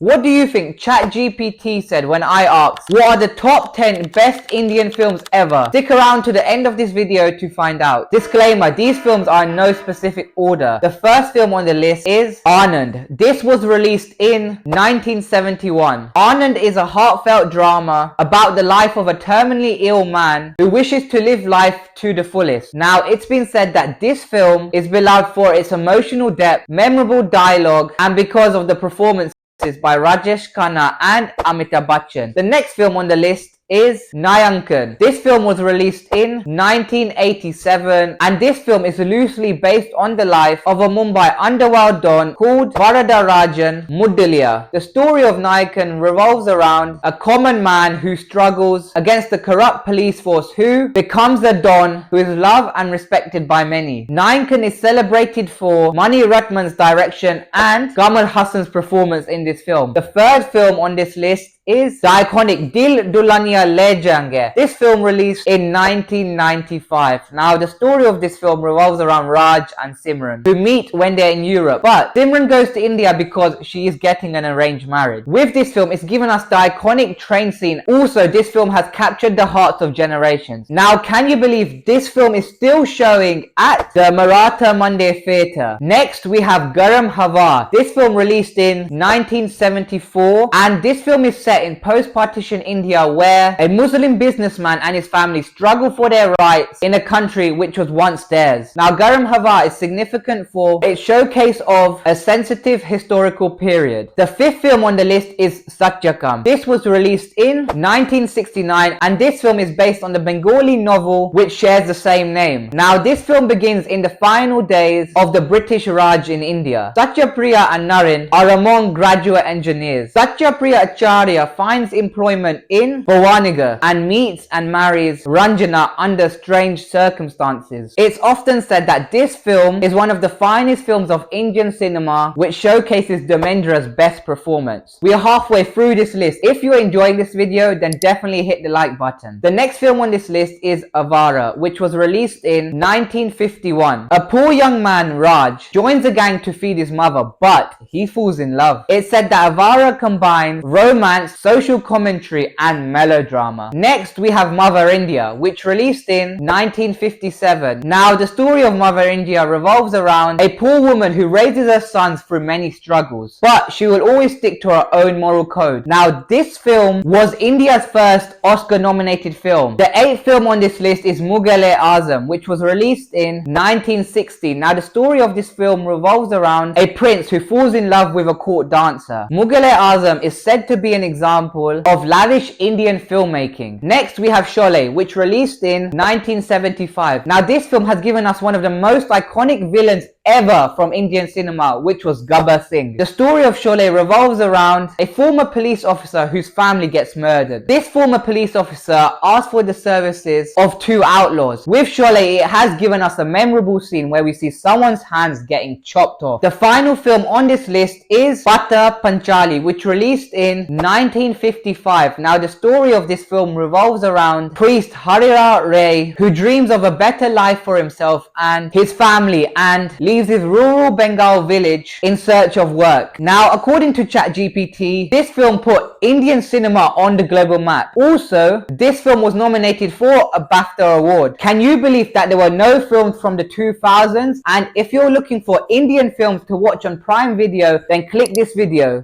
What do you think Chat GPT said when I asked, what are the top 10 best Indian films ever? Stick around to the end of this video to find out. Disclaimer, these films are in no specific order. The first film on the list is Anand. This was released in 1971. Anand is a heartfelt drama about the life of a terminally ill man who wishes to live life to the fullest. Now, it's been said that this film is beloved for its emotional depth, memorable dialogue, and because of the performance by Rajesh Khanna and Amitabh Bachchan. The next film on the list is Nayankan. This film was released in 1987 and this film is loosely based on the life of a Mumbai underworld don called Varadarajan Mudaliar. The story of Nayankan revolves around a common man who struggles against the corrupt police force who becomes a don who is loved and respected by many. Nayankan is celebrated for Mani Ratman's direction and Kamal Hassan's performance in this film. The third film on this list is the iconic Dil Dulhania Le Jayenge. This film released in 1995. Now, the story of this film revolves around Raj and Simran, who meet when they're in Europe. But Simran goes to India because she is getting an arranged marriage. With this film, it's given us the iconic train scene. Also, this film has captured the hearts of generations. Now, can you believe this film is still showing at the Maratha Monday Theatre? Next, we have Garam Hawa. This film released in 1974 and this film is set in post-partition India where a Muslim businessman and his family struggle for their rights in a country which was once theirs. Now, Garam Hawa is significant for its showcase of a sensitive historical period. The fifth film on the list is Satyakam. This was released in 1969 and this film is based on the Bengali novel which shares the same name. Now, this film begins in the final days of the British Raj in India. Satyapriya and Naren are among graduate engineers. Satyapriya Acharya finds employment in Bhavanagar and meets and marries Ranjana under strange circumstances. It's often said that this film is one of the finest films of Indian cinema which showcases Dharmendra's best performance. We are halfway through this list. If you're enjoying this video, then definitely hit the like button. The next film on this list is Avara, which was released in 1951. A poor young man, Raj, joins a gang to feed his mother, but he falls in love. It's said that Avara combines romance, social commentary and melodrama. Next, we have Mother India, which released in 1957. Now, the story of Mother India revolves around a poor woman who raises her sons through many struggles, but she will always stick to her own moral code. Now, this film was India's first Oscar-nominated film. The eighth film on this list is Mughal-e-Azam, which was released in 1960. Now, the story of this film revolves around a prince who falls in love with a court dancer. Mughal-e-Azam is said to be an example of lavish Indian filmmaking. Next, we have Sholay, which released in 1975. Now, this film has given us one of the most iconic villains ever from Indian cinema, which was Gabbar Singh. The story of Sholay revolves around a former police officer whose family gets murdered. This former police officer asks for the services of two outlaws. With Sholay, it has given us a memorable scene where we see someone's hands getting chopped off. The final film on this list is Pata Panchali, which released in 1955. Now, the story of this film revolves around priest Harira Ray, who dreams of a better life for himself and his family and leaves his rural Bengal village in search of work. Now, according to Chat GPT, this film put Indian cinema on the global map. Also, this film was nominated for a BAFTA award. Can you believe that there were no films from the 2000s? And if you're looking for Indian films to watch on Prime Video, then click this video.